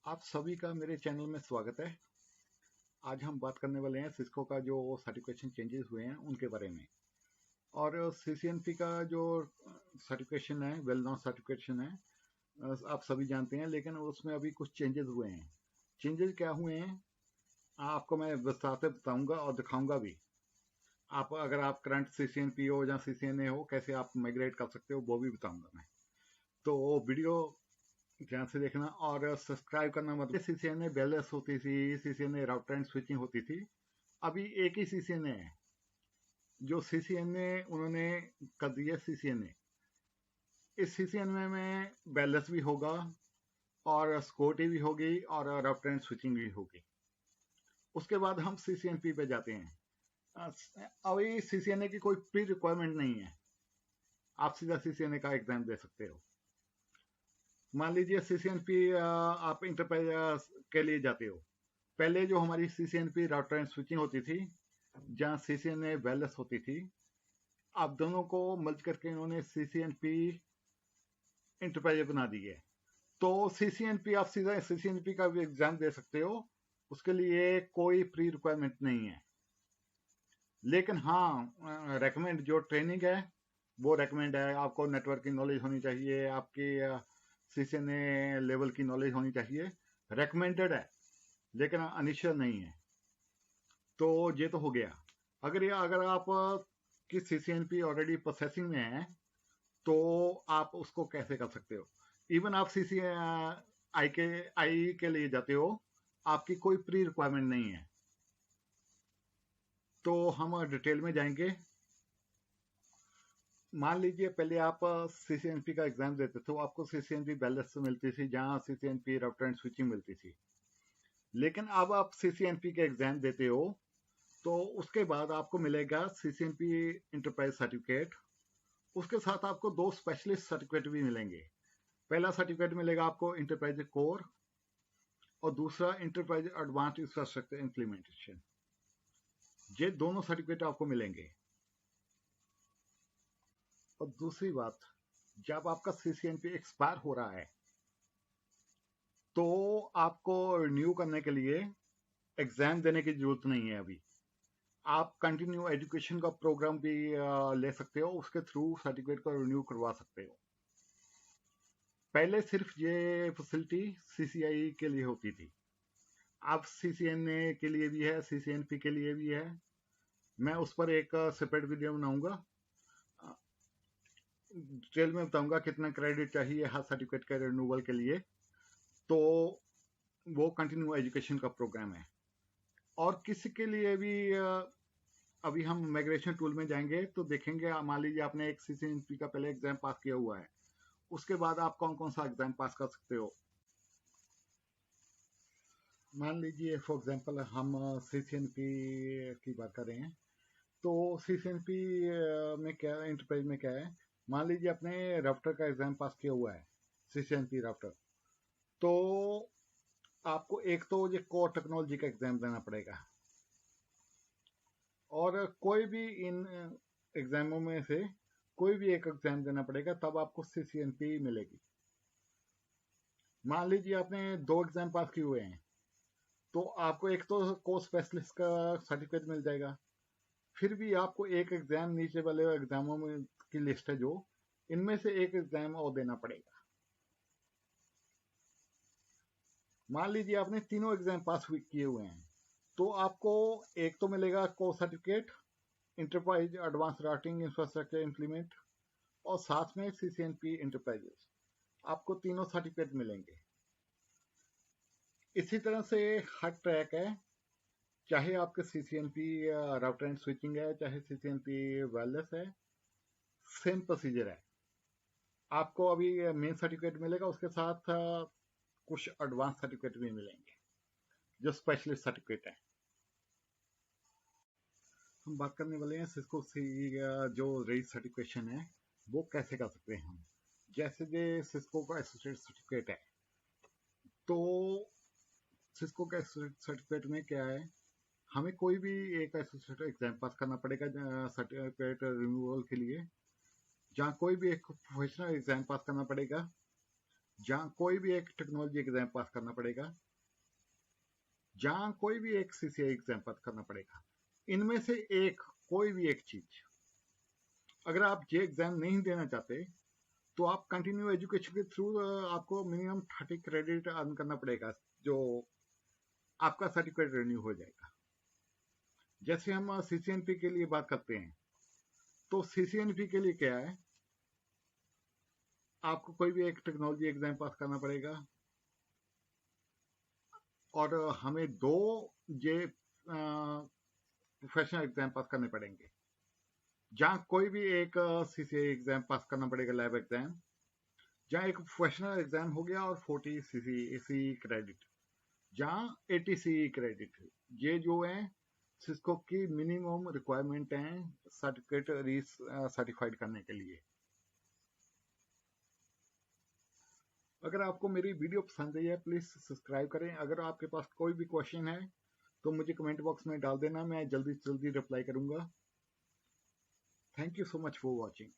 आप सभी का मेरे चैनल में स्वागत है। आज हम बात करने वाले हैं सिस्को का जो सर्टिफिकेशन चेंजेस हुए हैं उनके बारे में। और सीसीएनपी का जो सर्टिफिकेशन है, वेल नोन सर्टिफिकेशन है, आप सभी जानते हैं, लेकिन उसमें अभी कुछ चेंजेस हुए हैं। चेंजेस क्या हुए हैं आपको मैं विस्तार से बताऊंगा और दिखाऊंगा भी। आप अगर आप करंट सीसीएनपी हो या सीसीएनए हो, कैसे आप माइग्रेट कर सकते हो वो भी बताऊंगा मैं। तो वीडियो ध्यान से देखना और सब्सक्राइब करना। मतलब सीसीएनए बैलेंस होती थी, सीसीएनए राउटर एंड स्विचिंग होती थी। अभी एक ही सीसीएनए है जो सीसीएनए उन्होंने कर दिया। सीसीएनए इस सीसीएनए में बैलेंस भी होगा और सिक्योरिटी भी होगी और राउटर एंड स्विचिंग भी होगी। उसके बाद हम सीसीएनपी पे जाते हैं। अभी सीसीएनए की कोई प्री रिक्वायरमेंट नहीं है, आप सीधा सीसीएनए का एग्जाम दे सकते हो। मान लीजिए सीसीएनपी आप इंटरप्राइज के लिए जाते हो। पहले जो हमारी सीसीएनपी राउटर एंड स्विचिंग होती थी, जहाँ सीसीएनए वायरलेस होती थी, आप दोनों को मर्ज करके इन्होंने सीसीएनपी इंटरप्राइज बना दी है। तो सीसीएनपी आप सीधा सीसीएनपी का भी एग्जाम दे सकते हो, उसके लिए कोई प्री रिक्वायरमेंट नहीं है। लेकिन हाँ, रेकमेंड जो ट्रेनिंग है वो रेकमेंड है। आपको नेटवर्क की नॉलेज होनी चाहिए, आपकी सीसीएनए लेवल की नॉलेज होनी चाहिए। रेकमेंडेड है लेकिन अनिश्चित नहीं है। तो ये तो हो गया। अगर आप की सीसीएनपी ऑलरेडी प्रोसेसिंग में है तो आप उसको कैसे कर सकते हो। इवन आप सीसी आई के लिए जाते हो, आपकी कोई प्री रिक्वायरमेंट नहीं है। तो हम डिटेल में जाएंगे। मान लीजिए पहले आप सीसीएनपी का एग्जाम देते थे तो आपको सीसीएनपी बैलेंस मिलती थी, जहां सीसीएनपी राउटर एंड स्विचिंग मिलती थी। लेकिन अब आप सीसीएनपी के एग्जाम देते हो तो उसके बाद आपको मिलेगा सीसीएनपी इंटरप्राइज सर्टिफिकेट। उसके साथ आपको दो स्पेशलिस्ट सर्टिफिकेट भी मिलेंगे। पहला सर्टिफिकेट मिलेगा आपको इंटरप्राइज कोर और दूसरा इंटरप्राइज एडवांस इंफ्रास्ट्रक्चर इंप्लीमेंटेशन। ये दोनों सर्टिफिकेट आपको मिलेंगे। और दूसरी बात, जब आपका सीसीएनपी एक्सपायर हो रहा है तो आपको रिन्यू करने के लिए एग्जाम देने की जरूरत नहीं है। अभी आप कंटिन्यू एजुकेशन का प्रोग्राम भी ले सकते हो, उसके थ्रू सर्टिफिकेट को रिन्यू करवा सकते हो। पहले सिर्फ ये फैसिलिटी सीसीआई के लिए होती थी, अब सीसीएनए के लिए भी है, सीसीएनपी के लिए भी है। मैं उस पर एक सेपरेट वीडियो बनाऊंगा, डिटेल में बताऊंगा कितना क्रेडिट चाहिए हर सर्टिफिकेट के रिन्यूअल के लिए। तो वो कंटिन्यू एजुकेशन का प्रोग्राम है। और किसी के लिए भी अभी हम माइग्रेशन टूल में जाएंगे तो देखेंगे। मान लीजिए आपने एक सीसीएनपी का पहले एग्जाम पास किया हुआ है, उसके बाद आप कौन कौन सा एग्जाम पास कर सकते हो। मान लीजिए फॉर एग्जांपल हम सीसीएनपी की बात कर रहे हैं। तो सीसीएनपी में क्या, इंटरप्राइज में क्या है, मान लीजिए आपने राउटर का एग्जाम पास किया हुआ है, सीसीएनपी राउटर। तो आपको एक तो ये कोर टेक्नोलॉजी का एग्जाम देना पड़ेगा, और कोई भी इन एग्जामों में से कोई भी एक एग्जाम देना पड़ेगा, तब आपको सीसीएनपी मिलेगी। मान लीजिए आपने दो एग्जाम पास किए हुए हैं तो आपको एक तो कोर्स स्पेशलिस्ट का सर्टिफिकेट मिल जाएगा। फिर भी आपको एक एग्जाम, नीचे वाले एग्जामों में की लिस्ट है जो, इनमें से एक एग्जाम और देना पड़ेगा। मान लीजिए आपने तीनों एग्जाम पास किए हुए हैं तो आपको एक तो मिलेगा course certificate, enterprise advance routing infrastructure implement, और साथ में सीसीएनपी इंटरप्राइजेस। आपको तीनों सर्टिफिकेट मिलेंगे। इसी तरह से हर ट्रैक है, चाहे आपके सीसीएनपी राउटर एंड स्विचिंग है, चाहे सीसीएनपी वायरलेस है, सेम प्रोसीजर है। आपको अभी मेन सर्टिफिकेट मिलेगा, उसके साथ कुछ एडवांस सर्टिफिकेट भी मिलेंगे जो स्पेशलिस्ट सर्टिफिकेट है। हम बात करने वाले हैं सिस्को सी जो रेज सर्टिफिकेशन है वो कैसे कर सकते हैं हम। जैसे कि सिस्को का एसोसिएट सर्टिफिकेट है, तो सिस्को का सर्टिफिकेट में क्या है, हमें कोई भी एक एसोसिएट एग्जाम पास करना पड़ेगा सर्टिफिकेट रिन्यूअल के लिए। जहाँ कोई भी एक प्रोफेशनल एग्जाम पास करना पड़ेगा जहां कोई भी एक टेक्नोलॉजी एग्जाम पास करना पड़ेगा, जहां कोई भी एक सीसीआई एग्जाम पास करना पड़ेगा। इनमें से एक, कोई भी एक चीज, अगर आप ये एग्जाम नहीं देना चाहते तो आप कंटिन्यू एजुकेशन के थ्रू आपको मिनिमम 30 क्रेडिट अर्न करना पड़ेगा, जो आपका सर्टिफिकेट रिन्यू हो जाएगा। जैसे हम सीसीएनपी के लिए बात करते हैं, तो सीसीएनपी के लिए क्या है, आपको कोई भी एक टेक्नोलॉजी एग्जाम पास करना पड़ेगा और हमें 2 ये प्रोफेशनल एग्जाम पास करने पड़ेंगे। जहां कोई भी एक सीसीआई एग्जाम पास करना पड़ेगा, लैब एग्जाम, जहां एक प्रोफेशनल एग्जाम हो गया और 40 सीसी क्रेडिट, जहां 80 सी क्रेडिट। ये जो है सिस्को की मिनिमम रिक्वायरमेंट है सर्टिफिकेट रीस सर्टिफाइड करने के लिए। अगर आपको मेरी वीडियो पसंद आई है, प्लीज सब्सक्राइब करें। अगर आपके पास कोई भी क्वेश्चन है तो मुझे कमेंट बॉक्स में डाल देना, मैं जल्दी से जल्दी रिप्लाई करूंगा। Thank you so much for watching.